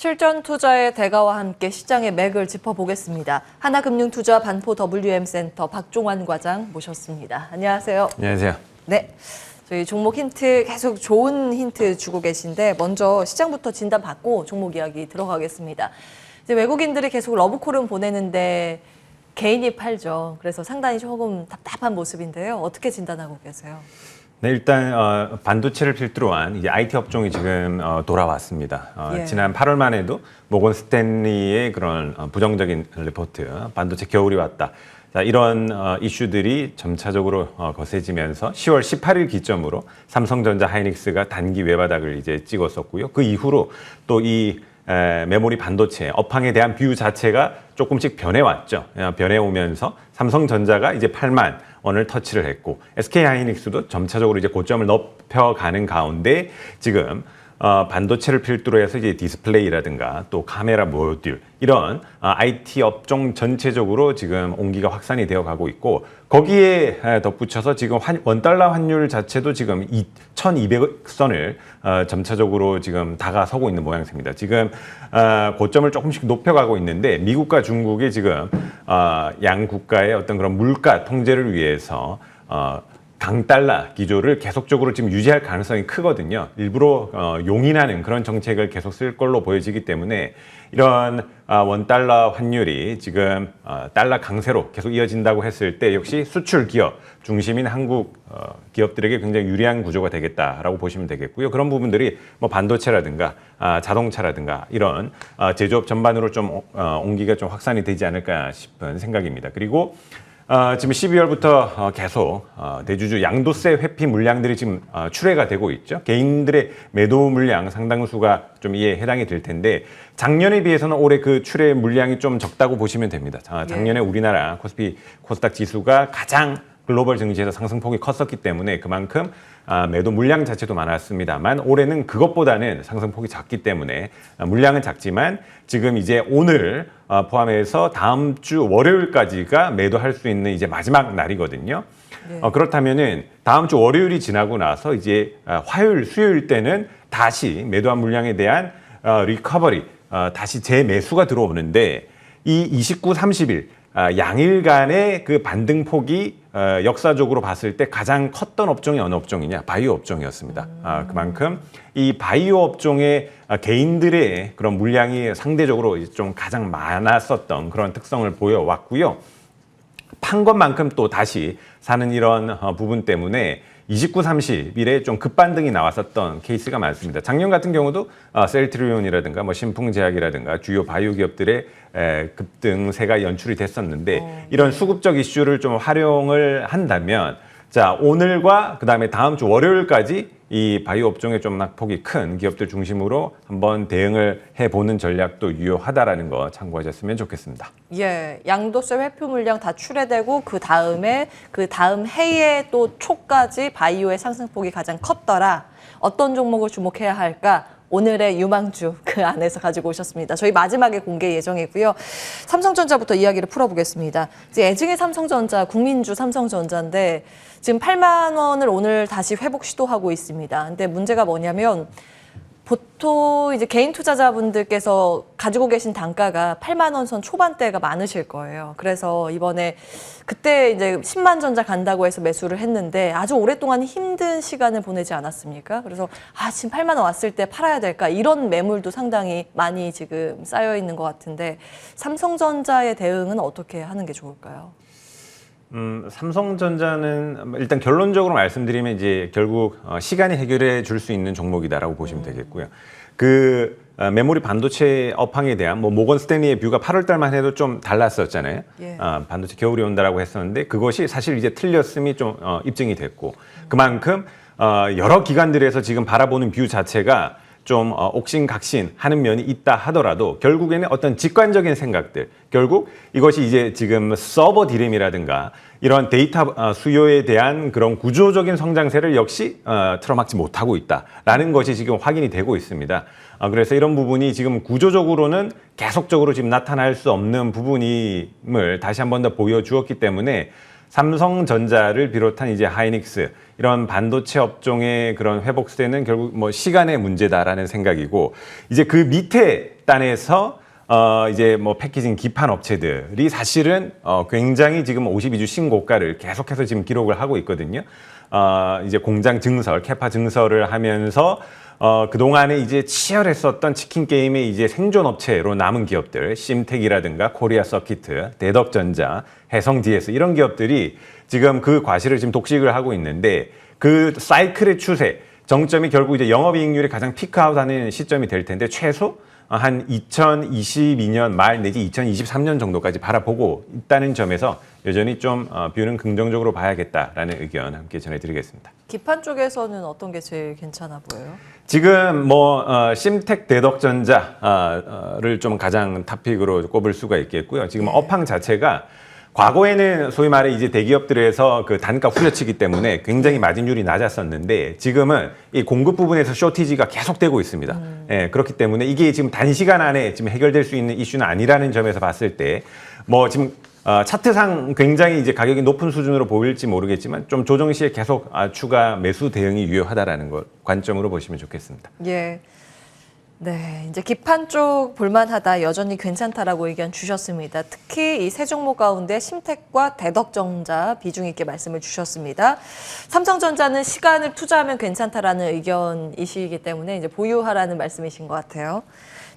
실전 투자의 대가와 함께 시장의 맥을 짚어보겠습니다. 하나금융투자 반포 WM센터 박종환 과장 모셨습니다. 안녕하세요. 안녕하세요. 네, 저희 종목 힌트 계속 좋은 힌트 주고 계신데 먼저 시장부터 진단 받고 종목 이야기 들어가겠습니다. 이제 외국인들이 계속 러브콜은 보내는데 개인이 팔죠. 그래서 상당히 조금 답답한 모습인데요. 어떻게 진단하고 계세요? 네, 일단 반도체를 필두로 한 이제 IT 업종이 지금 돌아왔습니다. 예. 지난 8월만 해도 모건 스탠리의 그런 부정적인 리포트, 반도체 겨울이 왔다. 자, 이런 이슈들이 점차적으로 거세지면서 10월 18일 기점으로 삼성전자 하이닉스가 단기 외바닥을 이제 찍었었고요. 그 이후로 또 이 메모리 반도체 업황에 대한 뷰 자체가 조금씩 변해왔죠. 변해오면서 삼성전자가 이제 8만 원을 터치를 했고 SK 하이닉스도 점차적으로 이제 고점을 높여가는 가운데 지금 반도체를 필두로 해서 이제 디스플레이라든가 또 카메라 모듈 이런 IT 업종 전체적으로 지금 온기가 확산이 되어 가고 있고 거기에 덧붙여서 지금 원달러 환율 자체도 지금 1200선을 점차적으로 지금 다가서고 있는 모양새입니다. 지금 고점을 조금씩 높여가고 있는데 미국과 중국이 지금 양 국가의 어떤 그런 물가 통제를 위해서 강달러 기조를 계속적으로 지금 유지할 가능성이 크거든요. 일부러 용인하는 그런 정책을 계속 쓸 걸로 보여지기 때문에 이런 원달러 환율이 지금 달러 강세로 계속 이어진다고 했을 때 역시 수출 기업 중심인 한국 기업들에게 굉장히 유리한 구조가 되겠다라고 보시면 되겠고요. 그런 부분들이 뭐 반도체라든가 자동차라든가 이런 제조업 전반으로 좀 온기가 좀 확산이 되지 않을까 싶은 생각입니다. 그리고 지금 12월부터 계속 대주주 양도세 회피 물량들이 지금 출회가 되고 있죠. 개인들의 매도 물량 상당수가 좀 이에 해당이 될 텐데 작년에 비해서는 올해 그 출회 물량이 좀 적다고 보시면 됩니다. 작년에 우리나라 코스피 코스닥 지수가 가장 글로벌 증시에서 상승폭이 컸었기 때문에 그만큼 매도 물량 자체도 많았습니다만 올해는 그것보다는 상승폭이 작기 때문에 물량은 작지만 지금 이제 오늘 포함해서 다음 주 월요일까지가 매도할 수 있는 이제 마지막 날이거든요. 네. 그렇다면은 다음 주 월요일이 지나고 나서 이제 화요일, 수요일 때는 다시 매도한 물량에 대한 리커버리, 다시 재매수가 들어오는데 이 29, 30일 양일간의 그 반등폭이 역사적으로 봤을 때 가장 컸던 업종이 어느 업종이냐? 바이오 업종이었습니다. 그만큼 이 바이오 업종의 개인들의 그런 물량이 상대적으로 좀 가장 많았었던 그런 특성을 보여왔고요. 판 것만큼 또 다시 사는 이런 부분 때문에 29, 30일에 좀 급반등이 나왔었던 케이스가 많습니다. 작년 같은 경우도 셀트리온이라든가 뭐 신풍제약이라든가 주요 바이오 기업들의 급등세가 연출이 됐었는데 이런 수급적 이슈를 좀 활용을 한다면 자 오늘과 그다음에 다음 주 월요일까지 이 바이오 업종의 좀 낙폭이 큰 기업들 중심으로 한번 대응을 해보는 전략도 유효하다라는 거 참고하셨으면 좋겠습니다. 예, 양도세 회피 물량 다 출회되고 그 다음 해에 또 초까지 바이오의 상승폭이 가장 컸더라. 어떤 종목을 주목해야 할까? 오늘의 유망주 그 안에서 가지고 오셨습니다. 저희 마지막에 공개 예정이고요. 삼성전자부터 이야기를 풀어보겠습니다. 이제 애증의 삼성전자, 국민주 삼성전자인데 지금 8만 원을 오늘 다시 회복 시도하고 있습니다. 근데 문제가 뭐냐면 보통 이제 개인 투자자분들께서 가지고 계신 단가가 8만 원 선 초반대가 많으실 거예요. 그래서 이번에 그때 이제 10만 전자 간다고 해서 매수를 했는데 아주 오랫동안 힘든 시간을 보내지 않았습니까? 그래서 지금 8만 원 왔을 때 팔아야 될까? 이런 매물도 상당히 많이 지금 쌓여 있는 것 같은데 삼성전자의 대응은 어떻게 하는 게 좋을까요? 삼성전자는 일단 결론적으로 말씀드리면 이제 결국 시간이 해결해 줄 수 있는 종목이다라고 보시면 되겠고요. 그 메모리 반도체 업황에 대한 뭐 모건 스탠리의 뷰가 8월 달만 해도 좀 달랐었잖아요. 예. 반도체 겨울이 온다라고 했었는데 그것이 사실 이제 틀렸음이 좀 입증이 됐고 그만큼 여러 기관들에서 지금 바라보는 뷰 자체가 좀 옥신각신 하는 면이 있다 하더라도 결국에는 어떤 직관적인 생각들 결국 이것이 이제 지금 서버 디램이라든가 이런 데이터 수요에 대한 그런 구조적인 성장세를 역시 틀어막지 못하고 있다라는 것이 지금 확인이 되고 있습니다. 그래서 이런 부분이 지금 구조적으로는 계속적으로 지금 나타날 수 없는 부분임을 다시 한 번 더 보여주었기 때문에 삼성전자를 비롯한 이제 하이닉스 이런 반도체 업종의 그런 회복세는 결국 뭐 시간의 문제다라는 생각이고 이제 그 밑에 단에서 이제 뭐 패키징 기판 업체들이 사실은 굉장히 지금 52주 신고가를 계속해서 지금 기록을 하고 있거든요. 이제 공장 증설, 캐파 증설을 하면서 그동안에 이제 치열했었던 치킨 게임의 이제 생존 업체로 남은 기업들, 심텍이라든가 코리아 서키트, 대덕전자, 해성 DS 이런 기업들이 지금 그 과실을 지금 독식을 하고 있는데 그 사이클의 추세, 정점이 결국 이제 영업이익률이 가장 피크아웃하는 시점이 될 텐데 최소 한 2022년 말 내지 2023년 정도까지 바라보고 있다는 점에서 여전히 좀 뷰는 긍정적으로 봐야겠다라는 의견 함께 전해드리겠습니다. 기판 쪽에서는 어떤 게 제일 괜찮아 보여요? 지금 뭐 심텍 대덕전자를 좀 가장 탑픽으로 꼽을 수가 있겠고요. 지금 업황 자체가 과거에는 소위 말해 이제 대기업들에서 그 단가 후려치기 때문에 굉장히 마진율이 낮았었는데 지금은 이 공급 부분에서 쇼티지가 계속되고 있습니다. 예, 그렇기 때문에 이게 지금 단시간 안에 지금 해결될 수 있는 이슈는 아니라는 점에서 봤을 때 뭐 지금 차트상 굉장히 이제 가격이 높은 수준으로 보일지 모르겠지만 좀 조정 시에 계속 추가 매수 대응이 유효하다라는 것 관점으로 보시면 좋겠습니다. 예. 네, 이제 기판 쪽 볼만하다, 여전히 괜찮다라고 의견 주셨습니다. 특히 이 세 종목 가운데 심텍과 대덕전자 비중 있게 말씀을 주셨습니다. 삼성전자는 시간을 투자하면 괜찮다라는 의견이시기 때문에 이제 보유하라는 말씀이신 것 같아요.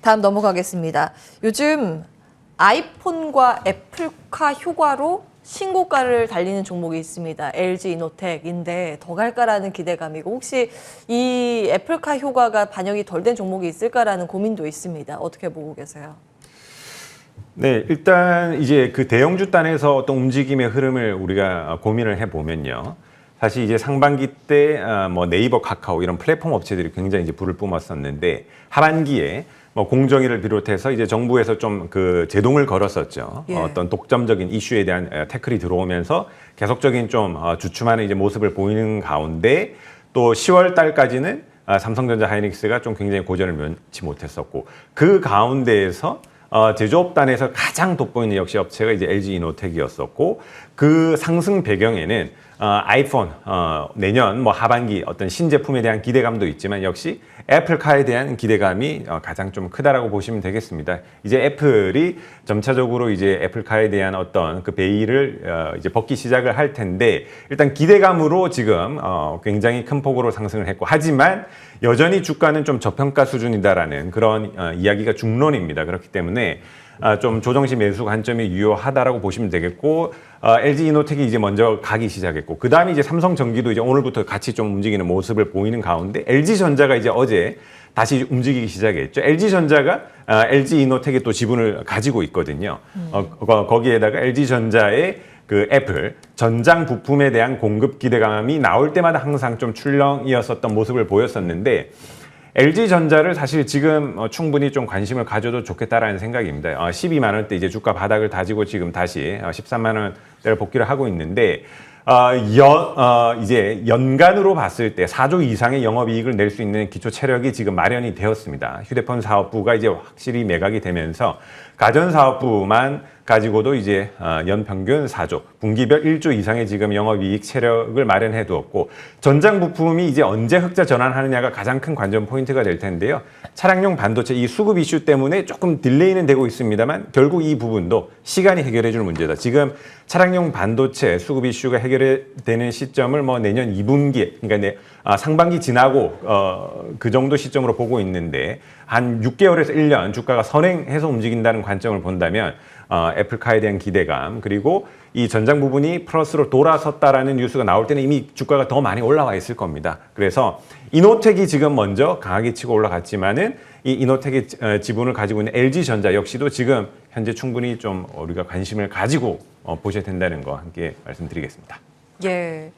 다음 넘어가겠습니다. 요즘 아이폰과 애플카 효과로 신고가를 달리는 종목이 있습니다. LG 이노텍인데 더 갈까라는 기대감이고 혹시 이 애플카 효과가 반영이 덜 된 종목이 있을까라는 고민도 있습니다. 어떻게 보고 계세요? 네, 일단 이제 그 대형주 단에서 어떤 움직임의 흐름을 우리가 고민을 해보면요. 사실 이제 상반기 때 뭐 네이버, 카카오 이런 플랫폼 업체들이 굉장히 이제 불을 뿜었었는데 하반기에 뭐 공정위를 비롯해서 이제 정부에서 좀 그 제동을 걸었었죠. 예. 어떤 독점적인 이슈에 대한 태클이 들어오면서 계속적인 좀 주춤하는 이제 모습을 보이는 가운데 또 10월 달까지는 삼성전자 하이닉스가 좀 굉장히 고전을 면치 못했었고 그 가운데에서 제조업단에서 가장 돋보이는 역시 업체가 이제 LG 이노텍이었었고 그 상승 배경에는 아이폰 내년 뭐 하반기 어떤 신제품에 대한 기대감도 있지만 역시 애플카에 대한 기대감이 가장 좀 크다라고 보시면 되겠습니다. 이제 애플이 점차적으로 이제 애플카에 대한 어떤 그 베일을 이제 벗기 시작을 할 텐데 일단 기대감으로 지금 굉장히 큰 폭으로 상승을 했고 하지만 여전히 주가는 좀 저평가 수준이다라는 그런 이야기가 중론입니다. 그렇기 때문에 좀 조정시 매수 관점이 유효하다라고 보시면 되겠고 LG 이노텍이 이제 먼저 가기 시작했고 그 다음에 이제 삼성전기도 이제 오늘부터 같이 좀 움직이는 모습을 보이는 가운데 LG전자가 이제 어제 다시 움직이기 시작했죠. LG전자가 LG 이노텍의 또 지분을 가지고 있거든요. 거기에다가 LG전자의 그 애플 전장 부품에 대한 공급 기대감이 나올 때마다 항상 좀 출렁이었었던 모습을 보였었는데 LG전자를 사실 지금 충분히 좀 관심을 가져도 좋겠다라는 생각입니다. 12만 원대 이제 주가 바닥을 다지고 지금 다시 13만 원대를 복귀를 하고 있는데 이제 연간으로 봤을 때 4조 이상의 영업이익을 낼 수 있는 기초 체력이 지금 마련이 되었습니다. 휴대폰 사업부가 이제 확실히 매각이 되면서 가전 사업부만 가지고도 이제 연평균 4조, 분기별 1조 이상의 지금 영업이익 체력을 마련해 두었고 전장 부품이 이제 언제 흑자 전환하느냐가 가장 큰 관전 포인트가 될 텐데요. 차량용 반도체 이 수급 이슈 때문에 조금 딜레이는 되고 있습니다만 결국 이 부분도 시간이 해결해 줄 문제다. 지금 차량용 반도체 수급 이슈가 해결되는 시점을 뭐 내년 2분기, 그러니까 상반기 지나고 그 정도 시점으로 보고 있는데 한 6개월에서 1년 주가가 선행해서 움직인다는 관점을 본다면 애플카에 대한 기대감 그리고 이 전장 부분이 플러스로 돌아섰다라는 뉴스가 나올 때는 이미 주가가 더 많이 올라와 있을 겁니다. 그래서 이노텍이 지금 먼저 강하게 치고 올라갔지만은 이 이노텍의 지분을 가지고 있는 LG전자 역시도 지금 현재 충분히 좀 우리가 관심을 가지고 보셔야 된다는 거 함께 말씀드리겠습니다. 예.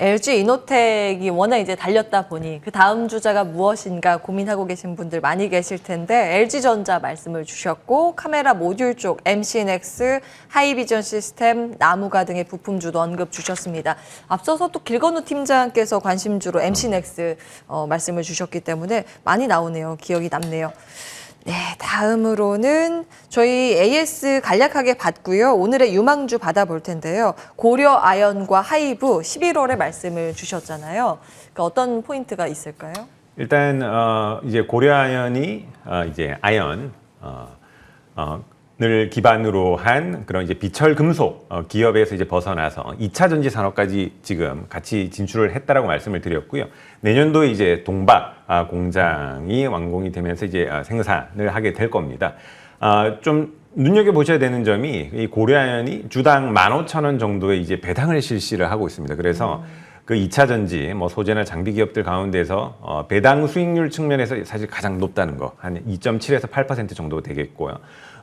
LG 이노텍이 워낙 이제 달렸다 보니 그 다음 주자가 무엇인가 고민하고 계신 분들 많이 계실 텐데 LG전자 말씀을 주셨고 카메라 모듈 쪽 MCNX, 하이비전 시스템, 나무가 등의 부품주도 언급 주셨습니다. 앞서서 또 길건우 팀장께서 관심주로 MCNX 말씀을 주셨기 때문에 많이 나오네요. 기억이 남네요. 네, 다음으로는 저희 AS 간략하게 봤고요. 오늘의 유망주 받아볼 텐데요. 고려 아연과 하이브 11월에 말씀을 주셨잖아요. 그러니까 어떤 포인트가 있을까요? 일단 이제 고려아연이 이제 아연 을 기반으로 한 그런 이제 비철 금속 기업에서 이제 벗어나서 2차 전지 산업까지 지금 같이 진출을 했다라고 말씀을 드렸고요. 내년도에 이제 동박 공장이 완공이 되면서 이제 생산을 하게 될 겁니다. 좀 눈여겨 보셔야 되는 점이 이 고려아연이 주당 15,000원 정도의 이제 배당을 실시를 하고 있습니다. 그래서 그 2차 전지, 뭐 소재나 장비 기업들 가운데서 배당 수익률 측면에서 사실 가장 높다는 거, 한 2.7에서 8% 정도 되겠고요.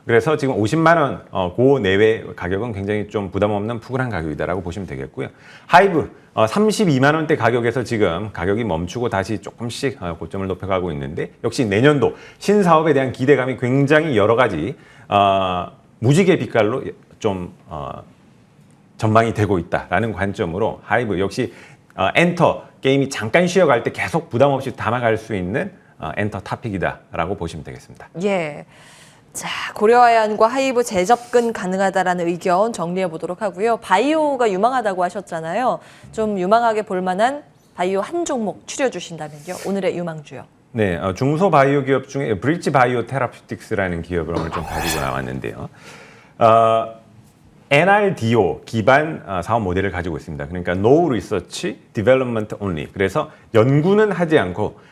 그래서 지금 50만 원 고 내외 가격은 굉장히 좀 부담 없는 푸근한 가격이다라고 보시면 되겠고요. 하이브 32만 원대 가격에서 지금 가격이 멈추고 다시 조금씩 고점을 높여가고 있는데 역시 내년도 신사업에 대한 기대감이 굉장히 여러 가지 무지개 빛깔로 좀 전망이 되고 있다라는 관점으로 하이브 역시 엔터 게임이 잠깐 쉬어갈 때 계속 부담 없이 담아갈 수 있는 엔터 탑픽이다라고 보시면 되겠습니다. 예. 자, 고려아연과 하이브 재접근 가능하다라는 의견 정리해 보도록 하고요. 바이오가 유망하다고 하셨잖아요. 좀 유망하게 볼 만한 바이오 한 종목 추려 주신다면요. 오늘의 유망주요. 네, 중소 바이오 기업 중에 브릿지 바이오 테라퓨틱스라는 기업을 오늘 좀 가지고 나왔는데요. NRDO 기반 사업 모델을 가지고 있습니다. 그러니까 No Research Development Only. 그래서 연구는 하지 않고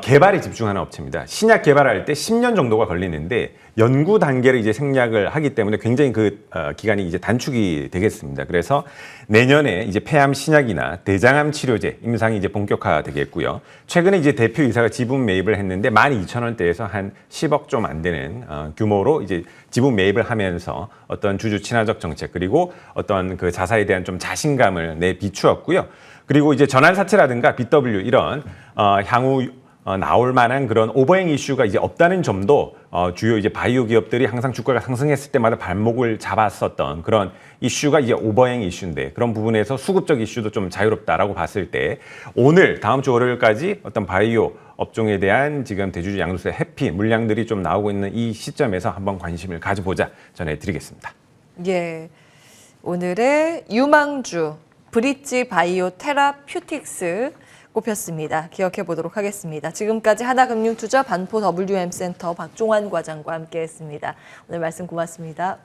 개발에 집중하는 업체입니다. 신약 개발할 때 10년 정도가 걸리는데 연구 단계를 이제 생략을 하기 때문에 굉장히 그 기간이 이제 단축이 되겠습니다. 그래서 내년에 이제 폐암 신약이나 대장암 치료제 임상이 이제 본격화되겠고요. 최근에 이제 대표이사가 지분 매입을 했는데 12,000원대에서 한 10억 좀 안 되는 규모로 이제 지분 매입을 하면서 어떤 주주 친화적 정책 그리고 어떤 그 자사에 대한 좀 자신감을 내비추었고요. 그리고 이제 전환사채라든가 BW 이런 향후 나올 만한 그런 오버행 이슈가 이제 없다는 점도 주요 이제 바이오 기업들이 항상 주가가 상승했을 때마다 발목을 잡았었던 그런 이슈가 이제 오버행 이슈인데 그런 부분에서 수급적 이슈도 좀 자유롭다라고 봤을 때 오늘 다음 주 월요일까지 어떤 바이오 업종에 대한 지금 대주주 양도세 회피 물량들이 좀 나오고 있는 이 시점에서 한번 관심을 가져보자 전해드리겠습니다. 예. 오늘의 유망주 브릿지 바이오 테라퓨틱스 꼽혔습니다. 기억해 보도록 하겠습니다. 지금까지 하나금융투자 반포 WM센터 박종환 과장과 함께했습니다. 오늘 말씀 고맙습니다.